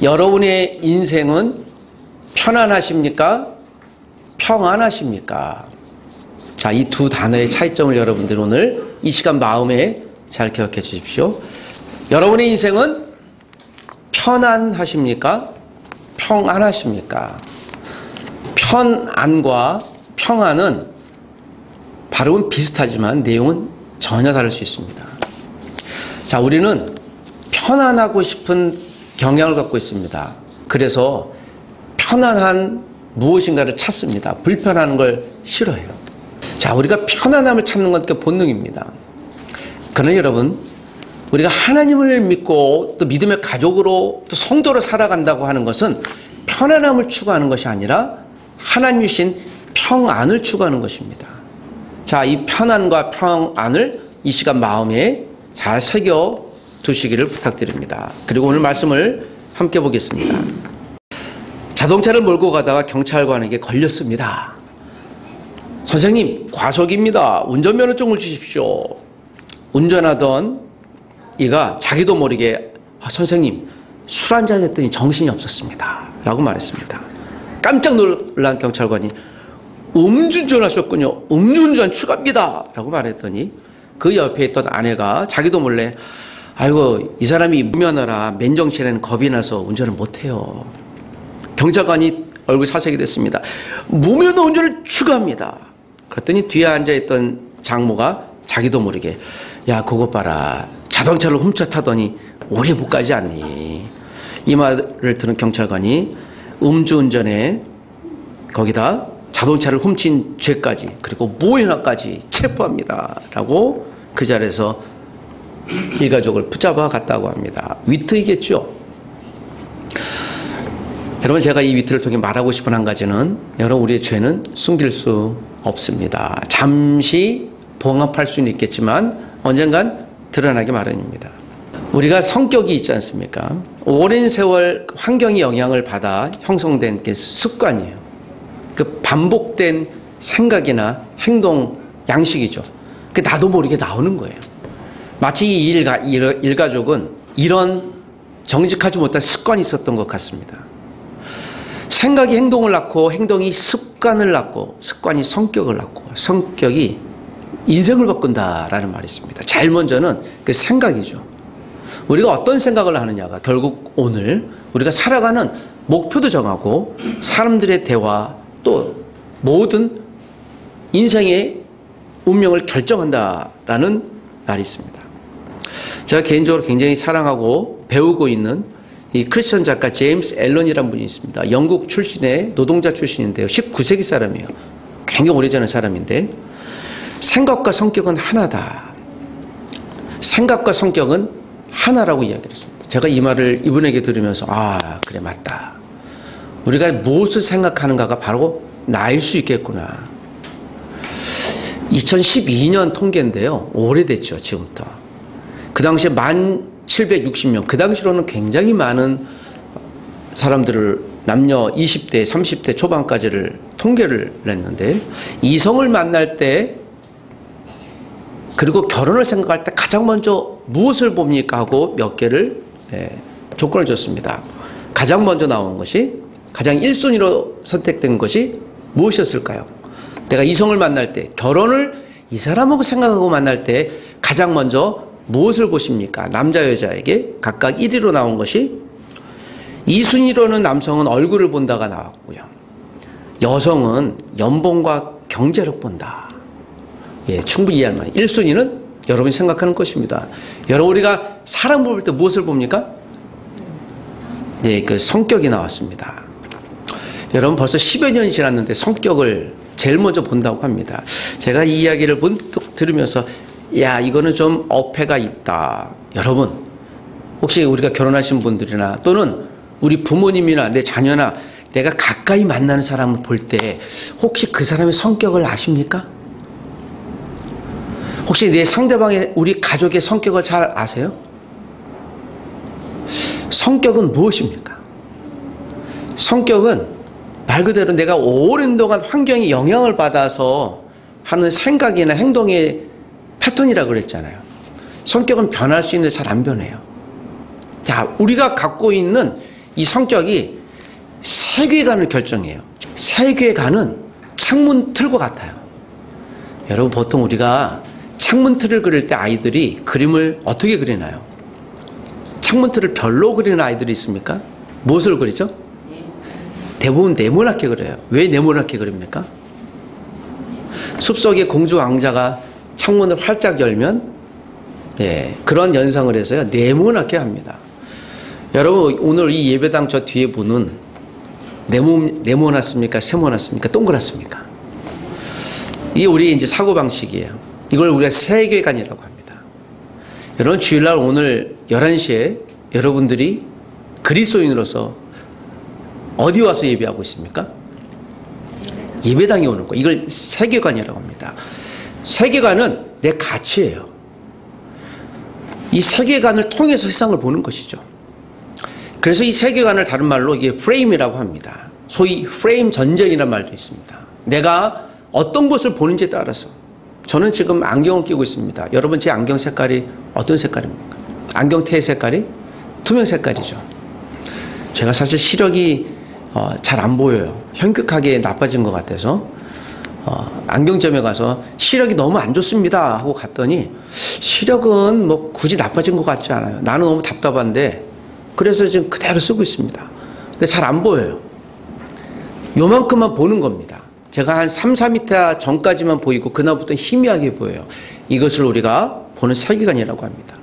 여러분의 인생은 편안하십니까? 평안하십니까? 자, 이 두 단어의 차이점을 여러분들 오늘 이 시간 마음에 잘 기억해 주십시오. 여러분의 인생은 편안하십니까? 평안하십니까? 편안과 평안은 발음은 비슷하지만 내용은 전혀 다를 수 있습니다. 자, 우리는 편안하고 싶은 경향을 갖고 있습니다. 그래서 편안한 무엇인가를 찾습니다. 불편한 걸 싫어해요. 자, 우리가 편안함을 찾는 건 본능입니다. 그러나 여러분, 우리가 하나님을 믿고 또 믿음의 가족으로 또 성도로 살아간다고 하는 것은 편안함을 추구하는 것이 아니라 하나님 주신 평안을 추구하는 것입니다. 자, 이 편안과 평안을 이 시간 마음에 잘 새겨 두시기를 부탁드립니다. 그리고 오늘 말씀을 함께 보겠습니다. 자동차를 몰고 가다가 경찰관에게 걸렸습니다. 선생님, 과속입니다. 운전면허증을 주십시오. 운전하던 이가 자기도 모르게 선생님, 술 한잔 했더니 정신이 없었습니다 라고 말했습니다. 깜짝 놀란 경찰관이 음주운전 하셨군요. 음주운전 추가입니다 라고 말했더니 그 옆에 있던 아내가 자기도 몰래 아이고, 이 사람이 무면허라 맨정신에는 겁이 나서 운전을 못해요. 경찰관이 얼굴 사색이 됐습니다. 무면허 운전을 추가합니다. 그랬더니 뒤에 앉아있던 장모가 자기도 모르게 야, 그것 봐라. 자동차를 훔쳐 타더니 오래 못 가지 않니. 이 말을 들은 경찰관이 음주운전에 거기다 자동차를 훔친 죄까지 그리고 무면허까지 체포합니다 라고 그 자리에서 일가족을 붙잡아 갔다고 합니다. 위트이겠죠. 여러분, 제가 이 위트를 통해 말하고 싶은 한 가지는 여러분, 우리의 죄는 숨길 수 없습니다. 잠시 봉합할 수는 있겠지만 언젠간 드러나기 마련입니다. 우리가 성격이 있지 않습니까? 오랜 세월 환경의 영향을 받아 형성된 게 습관이에요. 그 반복된 생각이나 행동 양식이죠. 그 나도 모르게 나오는 거예요. 마치 이 일가족은 이런 정직하지 못한 습관이 있었던 것 같습니다. 생각이 행동을 낳고 행동이 습관을 낳고 습관이 성격을 낳고 성격이 인생을 바꾼다라는 말이 있습니다. 제일 먼저는 그 생각이죠. 우리가 어떤 생각을 하느냐가 결국 오늘 우리가 살아가는 목표도 정하고 사람들의 대화 또 모든 인생의 운명을 결정한다라는 말이 있습니다. 제가 개인적으로 굉장히 사랑하고 배우고 있는 이 크리스천 작가 제임스 앨런이라는 분이 있습니다. 영국 출신의 노동자 출신인데요. 19세기 사람이에요. 굉장히 오래전의 사람인데 생각과 성격은 하나다. 생각과 성격은 하나라고 이야기를 했습니다. 제가 이 말을 이분에게 들으면서 아, 그래, 맞다. 우리가 무엇을 생각하는가가 바로 나일 수 있겠구나. 2012년 통계인데요. 오래됐죠, 지금부터. 그 당시에 1760명, 그 당시로는 굉장히 많은 사람들을 남녀 20대, 30대 초반까지를 통계를 냈는데 이성을 만날 때 그리고 결혼을 생각할 때 가장 먼저 무엇을 봅니까 하고 몇 개를 조건을 줬습니다. 가장 먼저 나온 것이 가장 1순위로 선택된 것이 무엇이었을까요? 내가 이성을 만날 때 결혼을 이 사람하고 생각하고 만날 때 가장 먼저 무엇을 보십니까? 남자 여자에게 각각 1위로 나온 것이 2순위로는 남성은 얼굴을 본다가 나왔고요. 여성은 연봉과 경제력 본다. 예, 충분히 이해할 만해요. 1순위는 여러분이 생각하는 것입니다. 여러분, 우리가 사람 볼 때 무엇을 봅니까? 네, 그 성격이 나왔습니다. 여러분, 벌써 10여 년이 지났는데 성격을 제일 먼저 본다고 합니다. 제가 이 이야기를 문득 들으면서 야, 이거는 좀 어폐가 있다. 여러분, 혹시 우리가 결혼하신 분들이나 또는 우리 부모님이나 내 자녀나 내가 가까이 만나는 사람을 볼 때 혹시 그 사람의 성격을 아십니까? 혹시 내 상대방의 우리 가족의 성격을 잘 아세요? 성격은 무엇입니까? 성격은 말 그대로 내가 오랜 동안 환경의 영향을 받아서 하는 생각이나 행동의 패턴이라고 그랬잖아요. 성격은 변할 수 있는데 잘 안 변해요. 자, 우리가 갖고 있는 이 성격이 세계관을 결정해요. 세계관은 창문 틀과 같아요. 여러분 보통 우리가 창문 틀을 그릴 때 아이들이 그림을 어떻게 그리나요? 창문 틀을 별로 그리는 아이들이 있습니까? 무엇을 그리죠? 대부분 네모나게 그려요. 왜 네모나게 그립니까? 숲속의 공주 왕자가 창문을 활짝 열면 그런 연상을 해서요. 네모나게 합니다. 여러분 오늘 이 예배당 저 뒤에 분은 네모났습니까? 세모났습니까? 동그랗습니까? 이게 우리의 이제 사고방식이에요. 이걸 우리가 세계관이라고 합니다. 여러분 주일날 오늘 11시에 여러분들이 그리스도인으로서 어디 와서 예배하고 있습니까? 예배당에 오는 거. 이걸 세계관이라고 합니다. 세계관은 내 가치예요. 이 세계관을 통해서 세상을 보는 것이죠. 그래서 이 세계관을 다른 말로 이게 프레임이라고 합니다. 소위 프레임 전쟁이라는 말도 있습니다. 내가 어떤 것을 보는지에 따라서. 저는 지금 안경을 끼고 있습니다. 여러분 제 안경 색깔이 어떤 색깔입니까? 안경테의 색깔이 투명 색깔이죠. 제가 사실 시력이 잘 안 보여요. 현격하게 나빠진 것 같아서 안경점에 가서 시력이 너무 안 좋습니다 하고 갔더니 시력은 뭐 굳이 나빠진 것 같지 않아요. 나는 너무 답답한데 그래서 지금 그대로 쓰고 있습니다. 근데 잘 안 보여요. 요만큼만 보는 겁니다. 제가 한 3, 4m 전까지만 보이고 그날부터 희미하게 보여요. 이것을 우리가 보는 세계관이라고 합니다.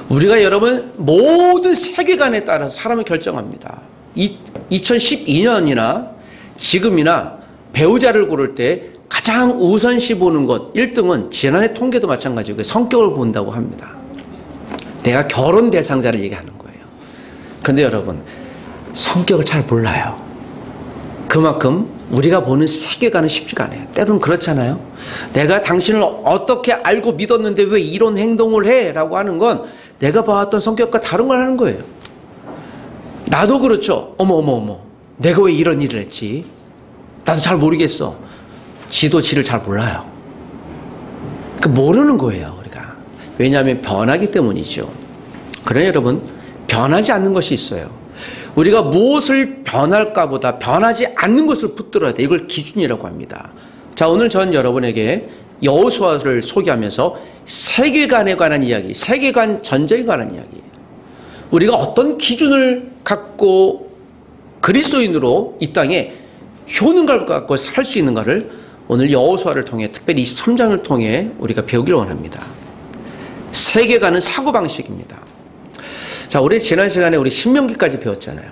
우리가 여러분 모든 세계관에 따라서 사람을 결정합니다. 2012년이나 지금이나 배우자를 고를 때 가장 우선시 보는 것 1등은 지난해 통계도 마찬가지고 성격을 본다고 합니다. 내가 결혼 대상자를 얘기하는 거예요. 그런데 여러분 성격을 잘 몰라요. 그만큼 우리가 보는 세계관은 쉽지가 않아요. 때로는 그렇잖아요. 내가 당신을 어떻게 알고 믿었는데 왜 이런 행동을 해? 라고 하는 건 내가 봐왔던 성격과 다른 걸 하는 거예요. 나도 그렇죠. 어머 내가 왜 이런 일을 했지? 나도 잘 모르겠어. 지도 지를 잘 몰라요. 모르는 거예요 우리가. 왜냐하면 변하기 때문이죠. 그러나 여러분 변하지 않는 것이 있어요. 우리가 무엇을 변할까 보다 변하지 않는 것을 붙들어야 돼. 이걸 기준이라고 합니다. 자, 오늘 전 여러분에게 여호수아를 소개하면서 세계관에 관한 이야기, 세계관 전쟁에 관한 이야기예요. 우리가 어떤 기준을 갖고 그리스도인으로 이 땅에 효능을 갖고 살 수 있는가를 오늘 여호수아를 통해 특별히 23장을 통해 우리가 배우길 원합니다. 세계관은 사고방식입니다. 자, 우리 지난 시간에 우리 신명기까지 배웠잖아요.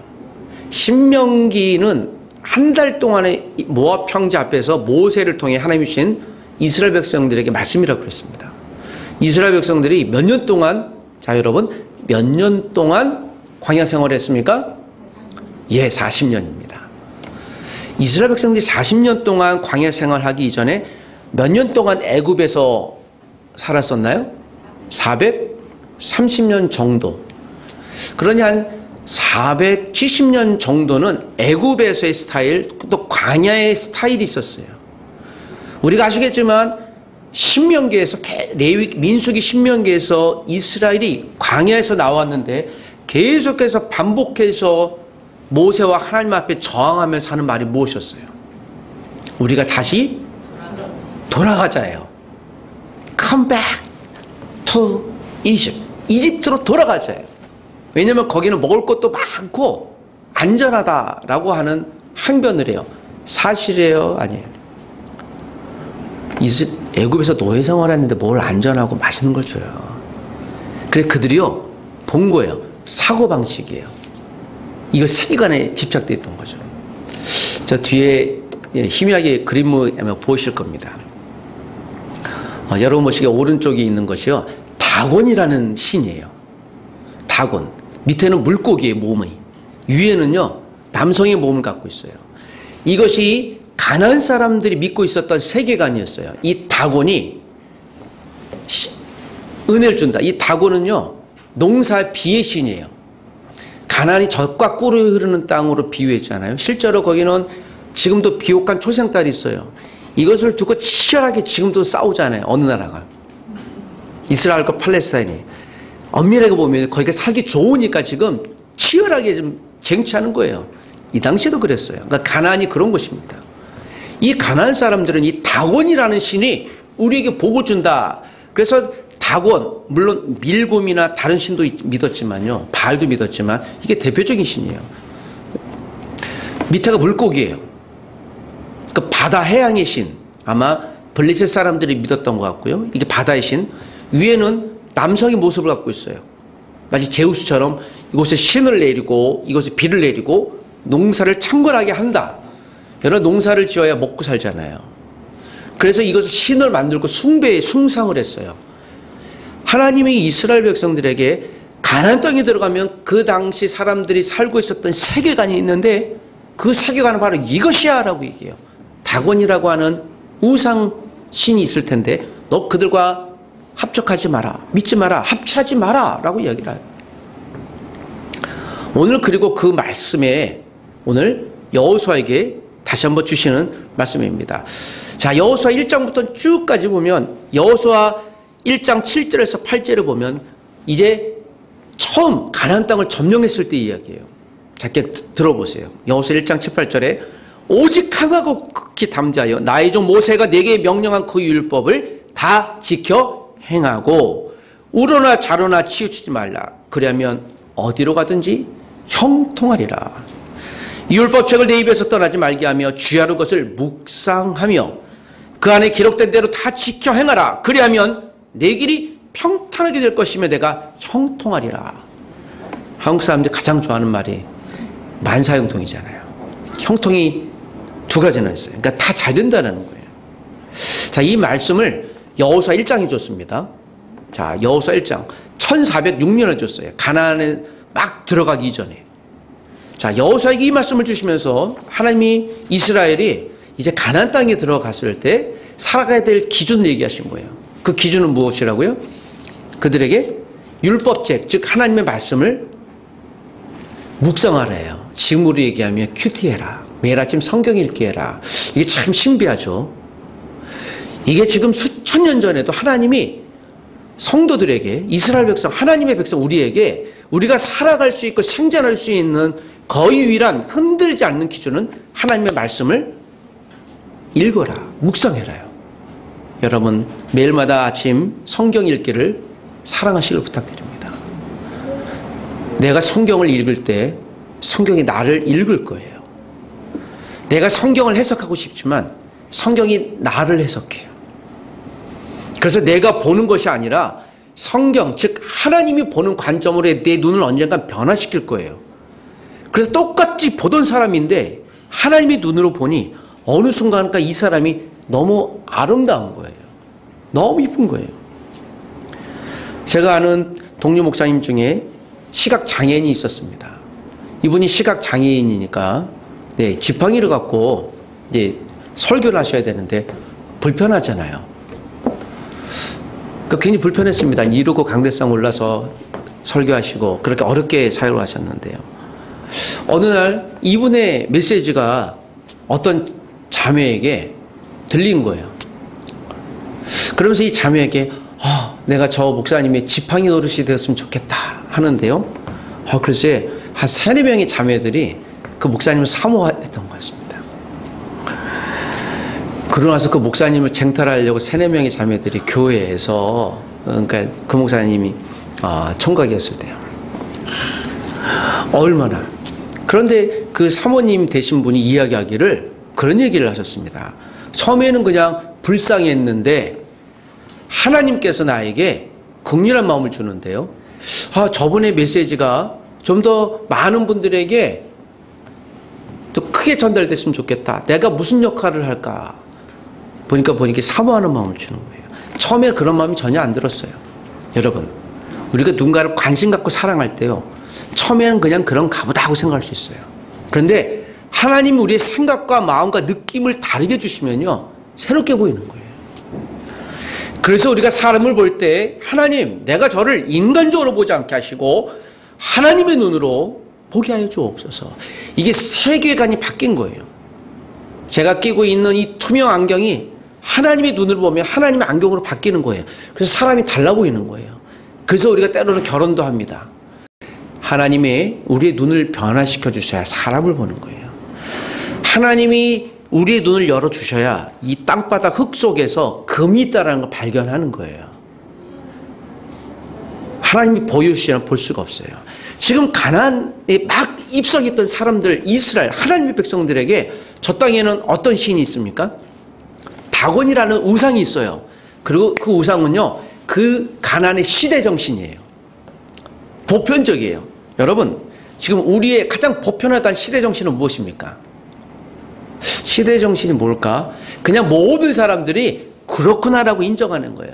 신명기는 한 달 동안의 모압 형제 앞에서 모세를 통해 하나님이 주신 이스라엘 백성들에게 말씀이라고 그랬습니다. 이스라엘 백성들이 몇 년 동안, 자 여러분 몇 년 동안 광야 생활을 했습니까? 예, 40년입니다. 이스라엘 백성들이 40년 동안 광야 생활하기 이전에 몇 년 동안 애굽에서 살았었나요? 430년 정도. 그러니 한 470년 정도는 애굽에서의 스타일, 또 광야의 스타일이 있었어요. 우리가 아시겠지만 신명기에서 민수기 신명기에서 이스라엘이 광야에서 나왔는데 계속해서 반복해서 모세와 하나님 앞에 저항하면서 하는 말이 무엇이었어요? 우리가 다시 돌아가자예요. Come back to Egypt. 이집트로 돌아가자예요. 왜냐하면 거기는 먹을 것도 많고 안전하다라고 하는 항변을 해요. 사실이에요? 아니에요? 애굽에서 노예 생활했는데 뭘 안전하고 맛있는 걸 줘요. 그래 그들이요 본 거예요. 사고방식이에요. 이거 세계관에 집착되어 있던 거죠. 저 뒤에 희미하게 그림을 보이실 겁니다. 여러분 보시기에 오른쪽에 있는 것이요 다곤이라는 신이에요. 다곤. 밑에는 물고기의 몸이, 위에는요 남성의 몸을 갖고 있어요. 이것이 가나안 사람들이 믿고 있었던 세계관이었어요. 이 다곤이 은혜를 준다. 이 다곤은요 농사 비의 신이에요. 가나안이 젖과 꿀이 흐르는 땅으로 비유했잖아요. 실제로 거기는 지금도 비옥한 초생딸이 있어요. 이것을 두고 치열하게 지금도 싸우잖아요. 어느 나라가. 이스라엘과 팔레스타인이. 엄밀하게 보면 거기가 살기 좋으니까 지금 치열하게 좀 쟁취하는 거예요. 이 당시에도 그랬어요. 그러니까 가나안이 그런 것입니다. 이 가나안 사람들은 이 다곤이라는 신이 우리에게 복을 준다. 그래서 다곤, 물론 밀곰이나 다른 신도 믿었지만요. 바알도 믿었지만 이게 대표적인 신이에요. 밑에가 물고기예요. 그 바다 해양의 신. 아마 블레셋 사람들이 믿었던 것 같고요. 이게 바다의 신. 위에는 남성의 모습을 갖고 있어요. 마치 제우스처럼 이곳에 신을 내리고 이곳에 비를 내리고 농사를 창궐하게 한다. 여러 농사를 지어야 먹고 살잖아요. 그래서 이것을 신을 만들고 숭상을 했어요. 하나님이 이스라엘 백성들에게 가나안 땅에 들어가면 그 당시 사람들이 살고 있었던 세계관이 있는데 그 세계관은 바로 이것이야 라고 얘기해요. 다곤이라고 하는 우상 신이 있을 텐데 너 그들과 합족하지 마라, 믿지 마라, 합치하지 마라 라고 이야기를 해요. 오늘 그리고 그 말씀에 오늘 여호수아에게 다시 한번 주시는 말씀입니다. 자, 여호수아 1장부터 쭉까지 보면 여호수아 1장 7절에서 8절을 보면 이제 처음 가나안 땅을 점령했을 때 이야기예요. 작게 들어보세요. 여호수아 1장 7, 8절에 오직 강하고 극히 담대하여 나의 종 모세가 내게 명령한 그 율법을 다 지켜 행하고 우로나 좌로나 치우치지 말라. 그리하면 어디로 가든지 형통하리라. 이 율법책을 내 입에서 떠나지 말게 하며 주야로 것을 묵상하며 그 안에 기록된 대로 다 지켜 행하라. 그리하면 내 길이 평탄하게 될 것이며 내가 형통하리라. 한국 사람들이 가장 좋아하는 말이 만사형통이잖아요. 형통이 두 가지나 있어요. 그러니까 다 잘 된다는 거예요. 자, 이 말씀을 여호수아 1장이 줬습니다. 자, 여호수아 1장 1406년에 줬어요. 가나안에 막 들어가기 이전에. 자, 여호수아에게 이 말씀을 주시면서 하나님이 이스라엘이 이제 가나안 땅에 들어갔을 때 살아가야 될 기준을 얘기하신 거예요. 그 기준은 무엇이라고요? 그들에게 율법책, 즉 하나님의 말씀을 묵상하래요. 지금으로 얘기하면 큐티해라. 매일 아침 성경 읽기 해라. 이게 참 신비하죠. 이게 지금 수천 년 전에도 하나님이 성도들에게, 이스라엘 백성, 하나님의 백성 우리에게 우리가 살아갈 수 있고 생존할 수 있는 거의 유일한 흔들지 않는 기준은 하나님의 말씀을 읽어라, 묵상해라요. 여러분 매일마다 아침 성경 읽기를 사랑하시길 부탁드립니다. 내가 성경을 읽을 때 성경이 나를 읽을 거예요. 내가 성경을 해석하고 싶지만 성경이 나를 해석해요. 그래서 내가 보는 것이 아니라 성경, 즉 하나님이 보는 관점으로 내 눈을 언젠가 변화시킬 거예요. 그래서 똑같이 보던 사람인데 하나님의 눈으로 보니 어느 순간인가 이 사람이 너무 아름다운 거예요. 너무 이쁜 거예요. 제가 아는 동료 목사님 중에 시각장애인이 있었습니다. 이분이 시각장애인이니까 지팡이를 갖고 설교를 하셔야 되는데 불편하잖아요. 그러니까 굉장히 불편했습니다. 이루고 강대상 올라서 설교하시고 그렇게 어렵게 사역을 하셨는데요. 어느 날 이분의 메시지가 어떤 자매에게 들린 거예요. 그러면서 이 자매에게 내가 저 목사님의 지팡이 노릇이 되었으면 좋겠다 하는데요. 글쎄 한 3-4명의 자매들이 그 목사님을 사모했던 것 같습니다. 그러고 나서 그 목사님을 쟁탈하려고 3-4명의 자매들이 교회에서, 그러니까 그 목사님이 총각이었을 때요. 얼마나. 그런데 그 사모님 되신 분이 이야기하기를 그런 얘기를 하셨습니다. 처음에는 그냥 불쌍했는데 하나님께서 나에게 긍휼한 마음을 주는데요. 저분의 메시지가 좀 더 많은 분들에게 또 크게 전달됐으면 좋겠다. 내가 무슨 역할을 할까? 보니까 사모하는 마음을 주는 거예요. 처음에 그런 마음이 전혀 안 들었어요. 여러분, 우리가 누군가를 관심 갖고 사랑할 때요. 처음에는 그냥 그런가 보다 하고 생각할 수 있어요. 그런데 하나님이 우리의 생각과 마음과 느낌을 다르게 주시면요. 새롭게 보이는 거예요. 그래서 우리가 사람을 볼 때 하나님, 내가 저를 인간적으로 보지 않게 하시고 하나님의 눈으로 보게 하여 주옵소서. 이게 세계관이 바뀐 거예요. 제가 끼고 있는 이 투명 안경이 하나님의 눈으로 보면 하나님의 안경으로 바뀌는 거예요. 그래서 사람이 달라 보이는 거예요. 그래서 우리가 때로는 결혼도 합니다. 하나님의 우리의 눈을 변화시켜 주셔야 사람을 보는 거예요. 하나님이 우리의 눈을 열어주셔야 이 땅바닥 흙 속에서 금이 있다는 걸 발견하는 거예요. 하나님이 보여주시면 볼 수가 없어요. 지금 가나안에 막 입성했던 사람들, 이스라엘, 하나님의 백성들에게 저 땅에는 어떤 신이 있습니까? 다곤이라는 우상이 있어요. 그리고 그 우상은요, 그 가나안의 시대 정신이에요. 보편적이에요. 여러분, 지금 우리의 가장 보편하다는 시대 정신은 무엇입니까? 시대 정신이 뭘까? 그냥 모든 사람들이 그렇구나라고 인정하는 거예요.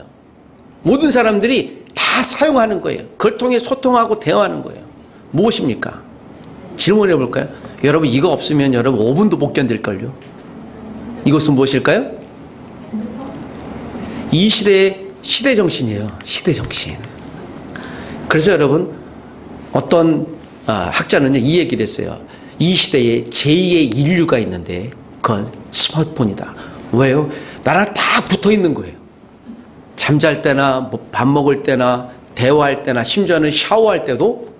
모든 사람들이 다 사용하는 거예요. 그걸 통해 소통하고 대화하는 거예요. 무엇입니까? 질문해 볼까요? 여러분, 이거 없으면 여러분 5분도 못 견딜걸요. 이것은 무엇일까요? 이 시대의 시대 정신이에요. 시대 정신. 그래서 여러분, 어떤 학자는요, 이 얘기를 했어요. 이 시대에 제2의 인류가 있는데 그건 스마트폰이다. 왜요? 나랑 다 붙어 있는 거예요. 잠잘 때나 밥 먹을 때나 대화할 때나 심지어는 샤워할 때도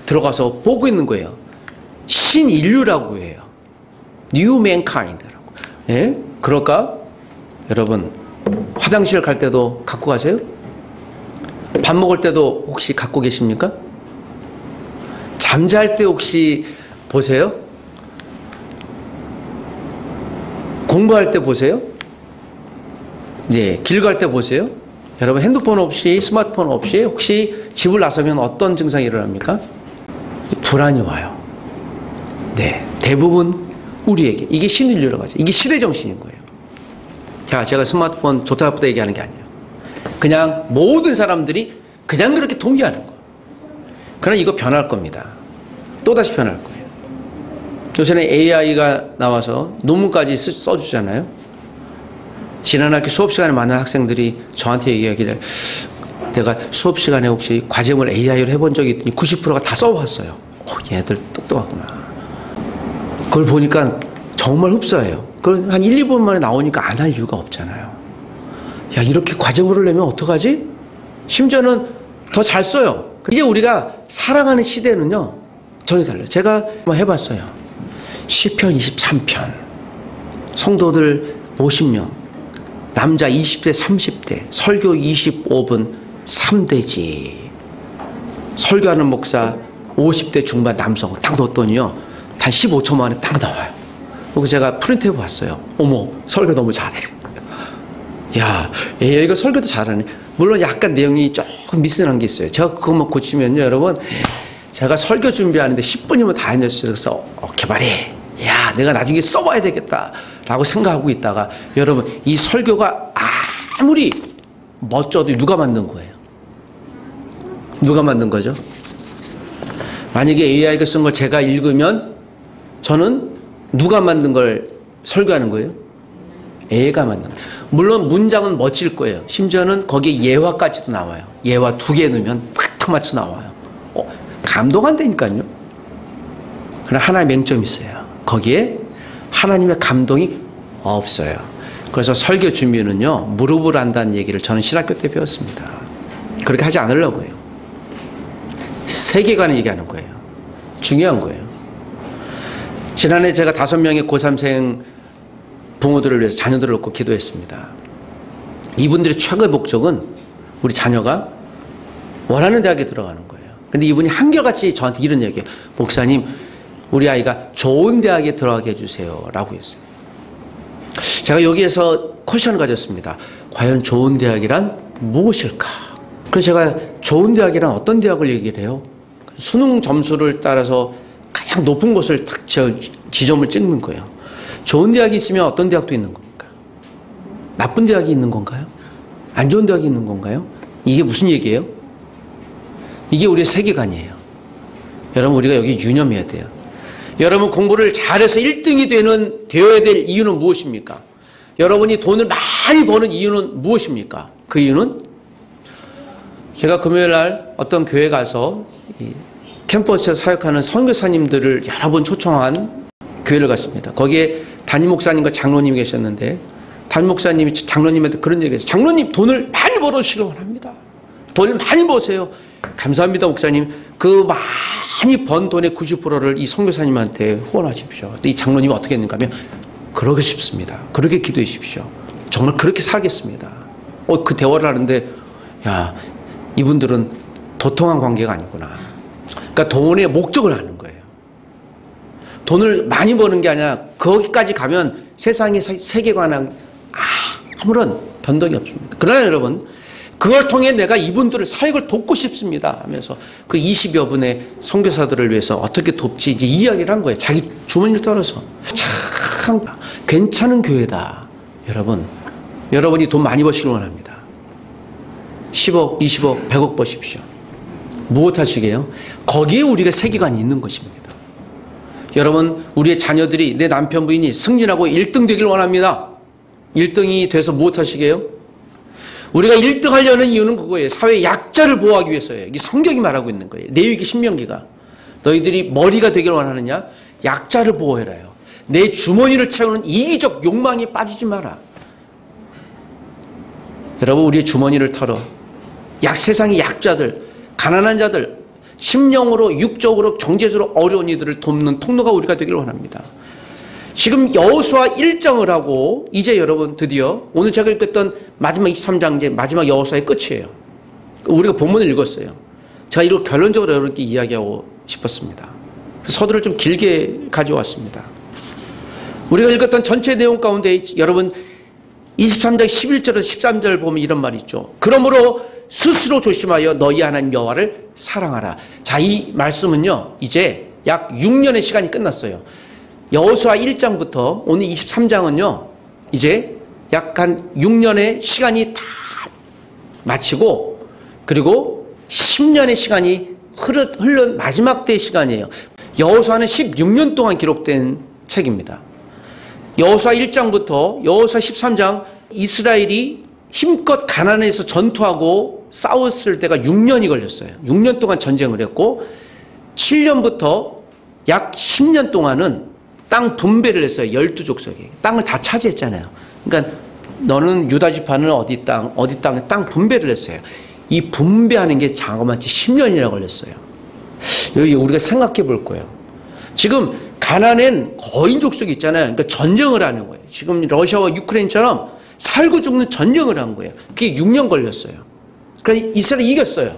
들어가서 보고 있는 거예요. 신인류라고 해요. New mankind라고. 예? 그럴까? 여러분, 화장실 갈 때도 갖고 가세요? 밥 먹을 때도 혹시 갖고 계십니까? 잠잘 때 혹시 보세요? 공부할 때 보세요? 네, 길 갈 때 보세요? 여러분, 핸드폰 없이, 스마트폰 없이 혹시 집을 나서면 어떤 증상이 일어납니까? 불안이 와요. 네, 대부분 우리에게. 이게 신인류라고 하죠. 이게 시대정신인 거예요. 자, 제가 스마트폰 좋다 나쁘다 얘기하는 게 아니에요. 그냥 모든 사람들이 그냥 그렇게 동의하는 거예요. 그러나 이거 변할 겁니다. 또다시 변할 거예요. 요새는 AI가 나와서 논문까지 써주잖아요. 지난 학기 수업 시간에 많은 학생들이 저한테 얘기하기를, 내가 수업 시간에 혹시 과제물 AI로 해본 적이 있더니 90%가 다 써봤어요. 얘들 똑똑하구나. 그걸 보니까 정말 흡사해요. 그걸 한 1, 2분 만에 나오니까 안 할 이유가 없잖아요. 야, 이렇게 과제물을 내면 어떡하지? 심지어는 더 잘 써요. 이제 우리가 살아가는 시대는요, 전혀 달라요. 제가 한번 해봤어요. 시편 23편. 성도들 50명. 남자 20대, 30대. 설교 25분 3대지. 설교하는 목사 50대 중반 남성 딱 넣었더니요, 단 15초 만에 딱 나와요. 그래서 제가 프린트해 봤어요. 어머, 설교 너무 잘해. 야, 이거 설교도 잘하네. 물론 약간 내용이 조금 미스한 게 있어요. 제가 그것만 고치면요, 여러분, 제가 설교 준비하는데 10분이면 다 해냈어요. 그래서 개발해. 야, 내가 나중에 써봐야 되겠다 라고 생각하고 있다가, 여러분, 이 설교가 아무리 멋져도 누가 만든 거예요? 누가 만든 거죠? 만약에 AI가 쓴 걸 제가 읽으면 저는 누가 만든 걸 설교하는 거예요? 애가 만든 거예요. 물론 문장은 멋질 거예요. 심지어는 거기에 예화까지도 나와요. 예화 2개 넣으면 팍 맞춰 나와요. 감동한다니까요. 그러나 하나의 맹점이 있어요. 거기에 하나님의 감동이 없어요. 그래서 설교 준비는요, 무릎을 한다는 얘기를 저는 신학교 때 배웠습니다. 그렇게 하지 않으려고 해요. 세계관을 얘기하는 거예요. 중요한 거예요. 지난해 제가 5명의 고3생 부모들을 위해서 자녀들을 놓고 기도했습니다. 이분들의 최고의 목적은 우리 자녀가 원하는 대학에 들어가는 거예요. 근데 이분이 한결같이 저한테 이런 얘기예요. 목사님, 우리 아이가 좋은 대학에 들어가게 해주세요 라고 했어요. 제가 여기에서 퀘션을 가졌습니다. 과연 좋은 대학이란 무엇일까? 그래서 제가 좋은 대학이란 어떤 대학을 얘기를 해요? 수능 점수를 따라서 가장 높은 곳을 딱 지점을 찍는 거예요. 좋은 대학이 있으면 어떤 대학도 있는 겁니까? 나쁜 대학이 있는 건가요? 안 좋은 대학이 있는 건가요? 이게 무슨 얘기예요? 이게 우리의 세계관이에요. 여러분, 우리가 여기 유념해야 돼요. 여러분, 공부를 잘해서 1등이 되어야 될 이유는 무엇입니까? 여러분이 돈을 많이 버는 이유는 무엇입니까? 그 이유는, 제가 금요일 날 어떤 교회 가서 캠퍼스에서 사역하는 선교사님들을 여러 번 초청한 교회를 갔습니다. 거기에 담임 목사님과 장로님이 계셨는데, 담임 목사님이 장로님한테 그런 얘기를 했어요. 장로님, 돈을 많이 벌어주시기 원합니다. 돈을 많이 버세요. 감사합니다, 목사님. 그 많이 번 돈의 90%를 이 선교사님한테 후원하십시오. 이 장로님이 어떻게 했는가 하면 그러고 싶습니다. 그렇게 기도해 주십시오. 정말 그렇게 살겠습니다. 그 대화를 하는데 야, 이분들은 도통한 관계가 아니구나. 그러니까 돈의 목적을 아는 거예요. 돈을 많이 버는 게 아니라 거기까지 가면 세상의 세계관은 아무런 변덕이 없습니다. 그러나 여러분, 그걸 통해 내가 이분들을 사역을 돕고 싶습니다 하면서 그 20여 분의 선교사들을 위해서 어떻게 돕지 이제 이야기를 한 거예요. 자기 주머니를 떨어서. 참 괜찮은 교회다. 여러분이 돈 많이 버시길 원합니다. 10억, 20억, 100억 버십시오. 무엇 하시게요? 거기에 우리가 세계관이 있는 것입니다. 여러분, 우리의 자녀들이, 내 남편 부인이 승진하고 1등 되길 원합니다. 1등이 돼서 무엇 하시게요? 우리가 1등 하려는 이유는 그거예요. 사회의 약자를 보호하기 위해서예요. 이게 성경이 말하고 있는 거예요. 레위기 신명기가. 너희들이 머리가 되길 원하느냐? 약자를 보호해라요. 내 주머니를 채우는 이기적 욕망에 빠지지 마라. 여러분, 우리의 주머니를 털어 세상의 약자들, 가난한 자들, 심령으로, 육적으로, 경제적으로 어려운 이들을 돕는 통로가 우리가 되기를 원합니다. 지금 여호수아 1장을 하고 이제 여러분 드디어 오늘 제가 읽었던 마지막 23장 이제 마지막 여호수아의 끝이에요. 우리가 본문을 읽었어요. 제가 이걸 결론적으로 여러분께 이야기하고 싶었습니다. 서두를 좀 길게 가져왔습니다. 우리가 읽었던 전체 내용 가운데 여러분 23장 11절에서 13절 보면 이런 말이 있죠. 그러므로 스스로 조심하여 너희 하나님 여호와를 사랑하라. 자, 이 말씀은요 이제 약 6년의 시간이 끝났어요. 여호수아 1장부터 오늘 23장은요 이제 약 한 6년의 시간이 다 마치고 그리고 10년의 시간이 흐른 마지막 때의 시간이에요. 여호수아는 16년 동안 기록된 책입니다. 여호수아 1장부터 여호수아 13장 이스라엘이 힘껏 가나안에서 전투하고 싸웠을 때가 6년이 걸렸어요. 6년 동안 전쟁을 했고 7년부터 약 10년 동안은 땅 분배를 했어요. 12족속이. 땅을 다 차지했잖아요. 그러니까 너는 유다 지파는 어디 땅 분배를 했어요. 이 분배하는 게 장엄한지 10년이나 걸렸어요. 여기 우리가 생각해 볼 거예요. 지금 가나안엔 거인 족속이 있잖아요. 그러니까 전쟁을 하는 거예요. 지금 러시아와 유크레인처럼 살고 죽는 전쟁을 한 거예요. 그게 6년 걸렸어요. 그러니까 이스라엘이 이겼어요.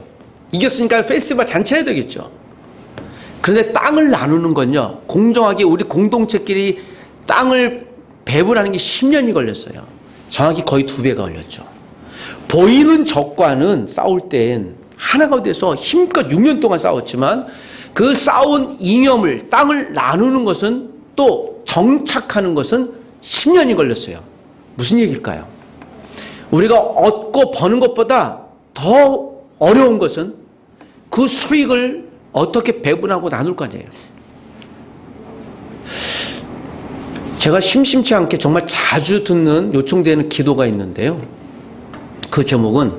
이겼으니까 페스티벌 잔치해야 되겠죠. 그런데 땅을 나누는 건요, 공정하게 우리 공동체끼리 땅을 배분하는 게 10년이 걸렸어요. 정확히 거의 2배가 걸렸죠. 보이는 적과는 싸울 땐 하나가 돼서 힘껏 6년 동안 싸웠지만 그 싸운 잉여물, 땅을 나누는 것은 또 정착하는 것은 10년이 걸렸어요. 무슨 얘기일까요? 우리가 얻고 버는 것보다 더 어려운 것은 그 수익을 어떻게 배분하고 나눌 거 아니에요. 제가 심심치 않게 정말 자주 듣는 요청되는 기도가 있는데요. 그 제목은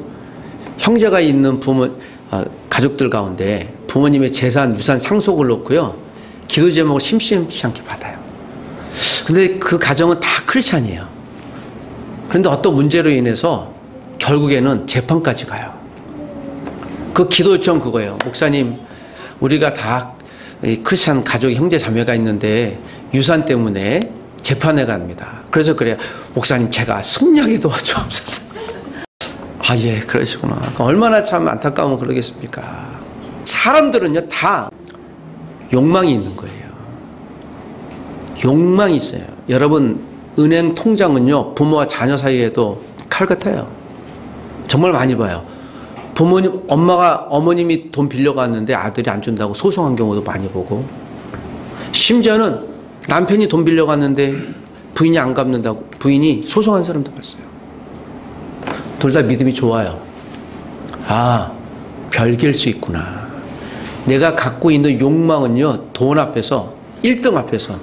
형제가 있는 가족들 가운데 부모님의 재산, 유산 상속을 놓고요. 기도 제목을 심심치 않게 받아요. 근데 그 가정은 다 크리스찬이에요. 그런데 어떤 문제로 인해서 결국에는 재판까지 가요. 그 기도 요청 그거예요. 목사님, 우리가 다 크리스찬 가족, 형제, 자매가 있는데 유산 때문에 재판에 갑니다. 그래서 그래요. 목사님, 제가 승리하게 도와주옵소서. 아, 예, 그러시구나. 얼마나 참 안타까우면 그러겠습니까? 사람들은요, 다 욕망이 있는 거예요. 욕망이 있어요. 여러분, 은행 통장은요, 부모와 자녀 사이에도 칼 같아요. 정말 많이 봐요. 어머님이 돈 빌려갔는데 아들이 안 준다고 소송한 경우도 많이 보고, 심지어는 남편이 돈 빌려갔는데 부인이 안 갚는다고 부인이 소송한 사람도 봤어요. 둘 다 믿음이 좋아요. 아, 별개일 수 있구나. 내가 갖고 있는 욕망은요, 돈 앞에서, 1등 앞에서.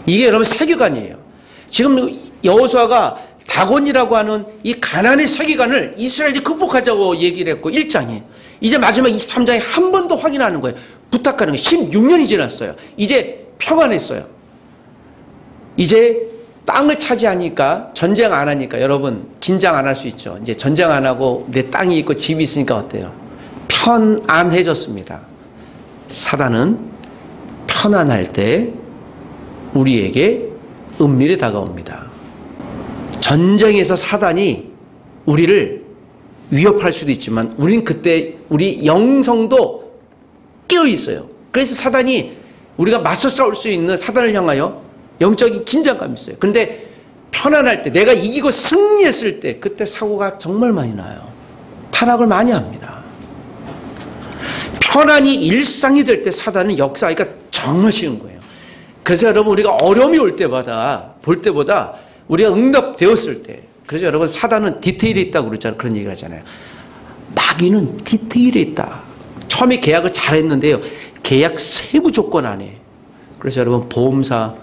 이게 여러분 세계관이에요. 지금 여호수아가 다곤이라고 하는 이 가나안의 세계관을 이스라엘이 극복하자고 얘기를 했고 1장에 이제 마지막 23장에 한 번 더 확인하는 거예요. 부탁하는 거예요. 16년이 지났어요. 이제 평안했어요. 이제 땅을 차지하니까 전쟁 안 하니까 여러분 긴장 안 할 수 있죠. 이제 전쟁 안 하고 내 땅이 있고 집이 있으니까 어때요? 편안해졌습니다. 사단은 편안할 때 우리에게 은밀히 다가옵니다. 전쟁에서 사단이 우리를 위협할 수도 있지만 우리는 그때 우리 영성도 깨어 있어요. 그래서 사단이 우리가 맞서 싸울 수 있는 사단을 향하여 영적인 긴장감이 있어요. 그런데 편안할 때, 내가 이기고 승리했을 때, 그때 사고가 정말 많이 나요. 타락을 많이 합니다. 편안이 일상이 될 때 사단은 역사하기가 정말 쉬운 거예요. 그래서 여러분, 우리가 어려움이 올 때마다, 볼 때보다 우리가 응답되었을 때, 그래서 여러분, 사단은 디테일에 있다고 그러잖아요. 그런 얘기를 하잖아요. 마귀는 디테일에 있다. 처음에 계약을 잘했는데요, 계약 세부 조건 안에. 그래서 여러분, 보험사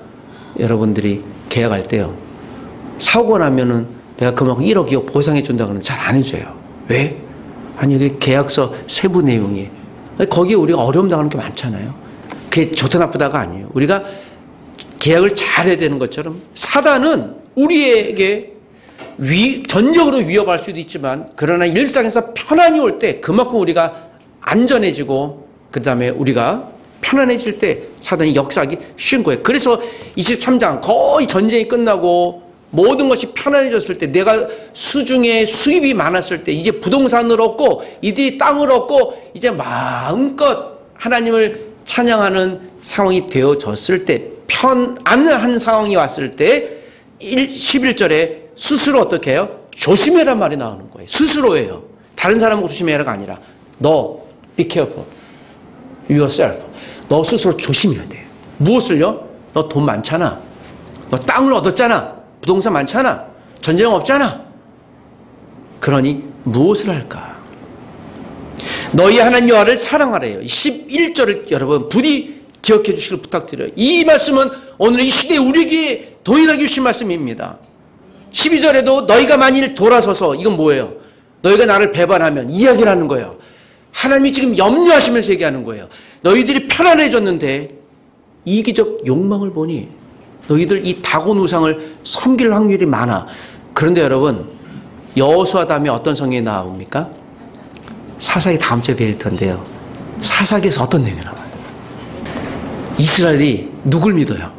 여러분들이 계약할 때요, 사고 나면은 내가 그만큼 1억, 2억 보상해 준다고는 잘 안 해줘요. 왜? 아니, 여기 계약서 세부 내용이. 거기에 우리가 어려움 당하는 게 많잖아요. 그게 좋다 나쁘다가 아니에요. 우리가 계약을 잘해야 되는 것처럼 사단은 우리에게 전적으로 위협할 수도 있지만, 그러나 일상에서 편안이 올 때 그만큼 우리가 안전해지고, 그 다음에 우리가 편안해질 때 사단이 역사하기 쉬운 거예요. 그래서 23장 거의 전쟁이 끝나고 모든 것이 편안해졌을 때, 내가 수중에 수입이 많았을 때, 이제 부동산을 얻고 이들이 땅을 얻고 이제 마음껏 하나님을 찬양하는 상황이 되어졌을 때, 편안한 상황이 왔을 때 11절에 스스로 어떻게 해요? 조심해란 말이 나오는 거예요. 스스로예요. 다른 사람하고 조심해라가 아니라 너 be careful yourself. 너 스스로 조심해야 돼. 무엇을요? 너 돈 많잖아. 너 땅을 얻었잖아. 부동산 많잖아. 전쟁 없잖아. 그러니 무엇을 할까? 너희 하나님 여호와를 사랑하래요. 11절을 여러분 부디 기억해 주시길 부탁드려요. 이 말씀은 오늘 이 시대에 우리에게 동일하게 주신 말씀입니다. 12절에도 너희가 만일 돌아서서, 이건 뭐예요? 너희가 나를 배반하면, 이야기를 하는 거예요. 하나님이 지금 염려하시면서 얘기하는 거예요. 너희들이 편안해졌는데 이기적 욕망을 보니 너희들 이 다곤 우상을 섬길 확률이 많아. 그런데 여러분, 여호수아 다음에 어떤 성경이 나옵니까? 사사기 다음 주에 배울 텐데요, 사사기에서 어떤 내용이 나와요? 이스라엘이 누굴 믿어요?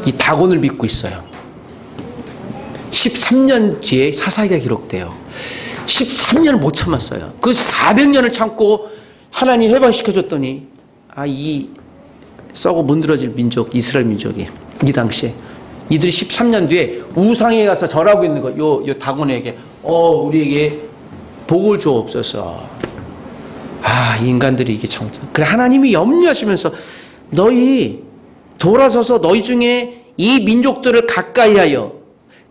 이 다곤을 믿고 있어요. 13년 뒤에 사사기가 기록돼요. 13년을 못 참았어요. 그 400년을 참고 하나님 해방시켜줬더니, 이 썩어 문드러질 민족, 이스라엘 민족이 이 당시에 이들이 13년 뒤에 우상에 가서 절하고 있는 거, 요 다곤에게 우리에게 복을 주옵소서. 인간들이 이게 참. 그래, 하나님이 염려하시면서 너희 돌아서서 너희 중에 이 민족들을 가까이하여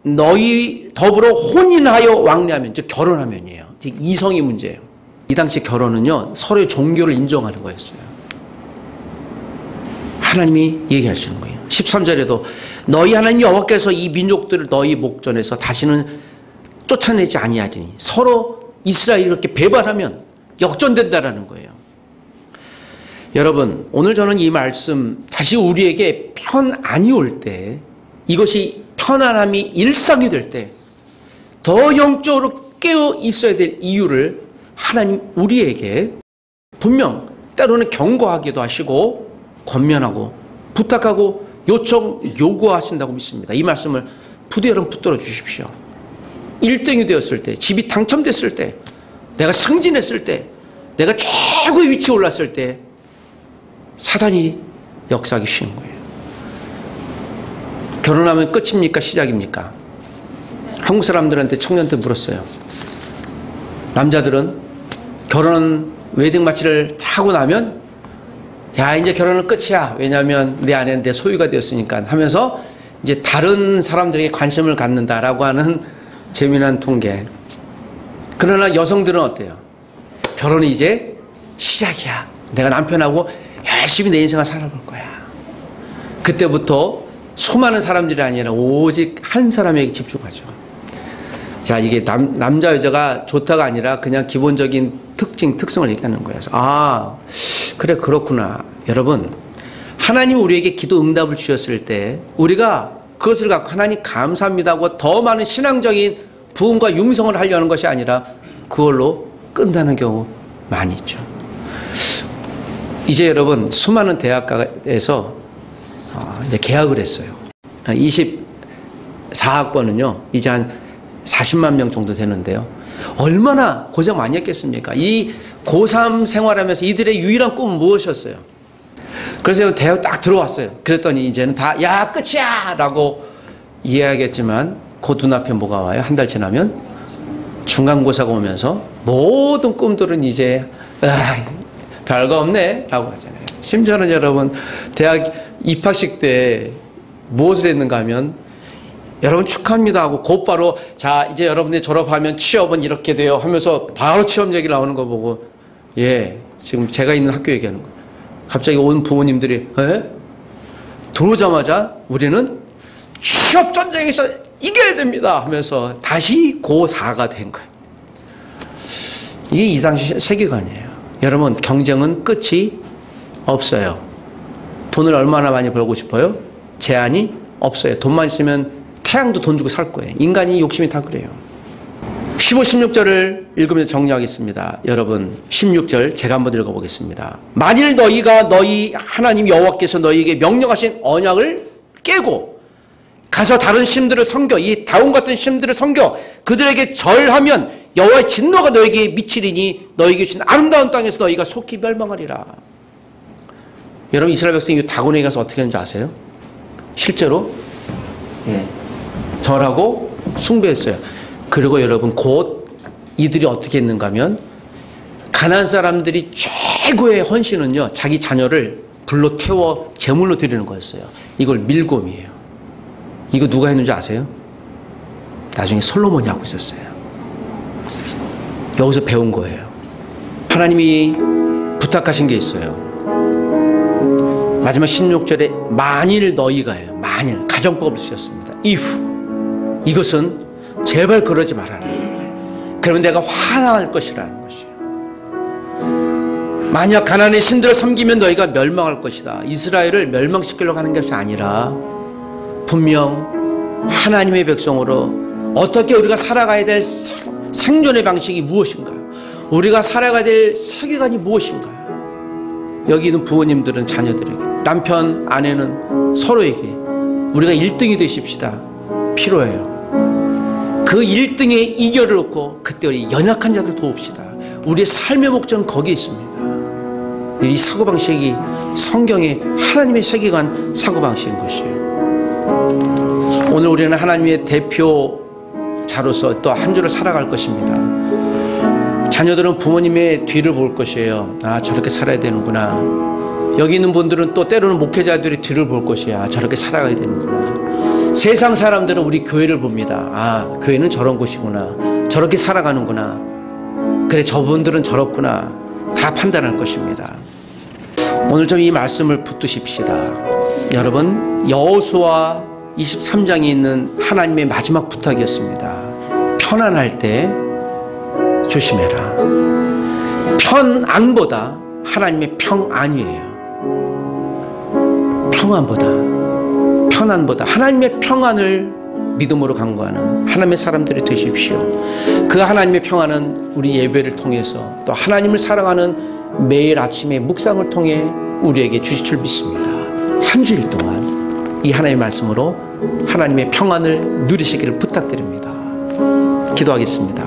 너희 더불어 혼인하여 왕래하면, 즉 결혼하면이에요. 즉 이성이 문제예요. 이 당시 결혼은요, 서로의 종교를 인정하는 거였어요. 하나님이 얘기하시는 거예요. 13절에도 너희 하나님 여호와께서 이 민족들을 너희 목전에서 다시는 쫓아내지 아니하리니, 서로 이스라엘이 이렇게 배반하면 역전된다라는 거예요. 여러분, 오늘 저는 이 말씀 다시 우리에게 편안이 올 때, 이것이 편안함이 일상이 될 때 더 영적으로 깨어 있어야 될 이유를 하나님 우리에게 분명 때로는 경고하기도 하시고 권면하고 부탁하고 요구하신다고 믿습니다. 이 말씀을 부디 여러분 붙들어 주십시오. 1등이 되었을 때, 집이 당첨됐을 때, 내가 승진했을 때, 내가 최고의 위치에 올랐을 때 사단이 역사하기 쉬운 거예요. 결혼하면 끝입니까? 시작입니까? 한국 사람들한테, 청년한테 물었어요. 남자들은 결혼 웨딩 마치를 하고 나면 이제 결혼은 끝이야. 왜냐하면 내 아내는 내 소유가 되었으니까 하면서 이제 다른 사람들에게 관심을 갖는다라고 하는 재미난 통계. 그러나 여성들은 어때요? 결혼이 이제 시작이야. 내가 남편하고 열심히 내 인생을 살아볼 거야. 그때부터 수많은 사람들이 아니라 오직 한 사람에게 집중하죠. 자, 이게 남자 여자가 좋다가 아니라 그냥 기본적인 특성을 얘기하는 거예요. 그래, 그렇구나. 여러분, 하나님이 우리에게 기도 응답을 주셨을 때 우리가 그것을 갖고 하나님 감사합니다 하고 더 많은 신앙적인 부흥과 융성을 하려는 것이 아니라 그걸로 끝나는 경우 많이 있죠. 이제 여러분 수많은 대학가에서 이제 개학을 했어요. 24학번은요 이제 한 40만 명 정도 되는데요. 얼마나 고생 많이 했겠습니까? 이 고3 생활하면서 이들의 유일한 꿈은 무엇이었어요? 그래서 대학 딱 들어왔어요. 그랬더니 이제는 다 야 끝이야 라고 이해하겠지만 그 눈앞에 뭐가 와요? 한 달 지나면 중간고사가 오면서 모든 꿈들은 이제 별거 없네 라고 하잖아요. 심지어는 여러분 대학 입학식 때 무엇을 했는가 하면 여러분 축하합니다 하고 곧바로 자 이제 여러분들이 졸업하면 취업은 이렇게 돼요 하면서 바로 취업 얘기 나오는 거 보고 예 지금 제가 있는 학교 얘기하는 거 갑자기 온 부모님들이 들어오자마자 우리는 취업 전쟁에서 이겨야 됩니다 하면서 다시 고4가 된 거예요. 이게 이 당시 세계관이에요. 여러분 경쟁은 끝이 없어요. 돈을 얼마나 많이 벌고 싶어요? 제한이 없어요. 돈만 있으면 태양도 돈 주고 살 거예요. 인간이 욕심이 다 그래요. 15, 16절을 읽으면서 정리하겠습니다. 여러분 16절 제가 한번 읽어보겠습니다. 만일 너희가 너희 하나님 여호와께서 너희에게 명령하신 언약을 깨고 가서 다른 신들을 섬겨 이 다운 같은 신들을 섬겨 그들에게 절하면 여호와의 진노가 너희에게 미치리니 너희에게 주신 아름다운 땅에서 너희가 속히 멸망하리라. 여러분 이스라엘 백성이 다곤에 가서 어떻게 했는지 아세요? 실제로 절하고 숭배했어요. 그리고 여러분 곧 이들이 어떻게 했는가 하면 가나안 사람들이 최고의 헌신은요 자기 자녀를 불로 태워 제물로 드리는 거였어요. 이걸 밀곰이에요. 이거 누가 했는지 아세요? 나중에 솔로몬이 하고 있었어요. 여기서 배운 거예요. 하나님이 부탁하신 게 있어요. 마지막 16절에 만일 너희가요. 만일 가정법을 쓰셨습니다. if 이것은 제발 그러지 말아라. 그러면 내가 화날 것이라는 것이에요. 만약 가나안의 신들을 섬기면 너희가 멸망할 것이다. 이스라엘을 멸망시키려고 하는 것이 아니라 분명 하나님의 백성으로 어떻게 우리가 살아가야 될 생존의 방식이 무엇인가요? 우리가 살아가야 될 세계관이 무엇인가요? 여기 있는 부모님들은 자녀들에게 남편, 아내는 서로에게 우리가 1등이 되십시다. 필요해요. 그 1등의 이결을 얻고 그때 우리 연약한 자들 도웁시다. 우리의 삶의 목적은 거기에 있습니다. 이 사고방식이 성경의 하나님의 세계관 사고방식인 것이에요. 오늘 우리는 하나님의 대표자로서 또 한 주를 살아갈 것입니다. 자녀들은 부모님의 뒤를 볼 것이에요. 아 저렇게 살아야 되는구나. 여기 있는 분들은 또 때로는 목회자들이 뒤를 볼 것이야. 저렇게 살아가야 되는구나. 세상 사람들은 우리 교회를 봅니다. 아 교회는 저런 곳이구나. 저렇게 살아가는구나. 그래 저분들은 저렇구나. 다 판단할 것입니다. 오늘 좀 이 말씀을 붙드십시다. 여러분 여호수아 23장에 있는 하나님의 마지막 부탁이었습니다. 편안할 때 조심해라. 편안보다 하나님의 평안이에요. 편안보다 하나님의 평안을 믿음으로 간구하는 하나님의 사람들이 되십시오. 그 하나님의 평안은 우리 예배를 통해서 또 하나님을 사랑하는 매일 아침의 묵상을 통해 우리에게 주실 줄 믿습니다. 한 주일 동안 이 하나님의 말씀으로 하나님의 평안을 누리시기를 부탁드립니다. 기도하겠습니다.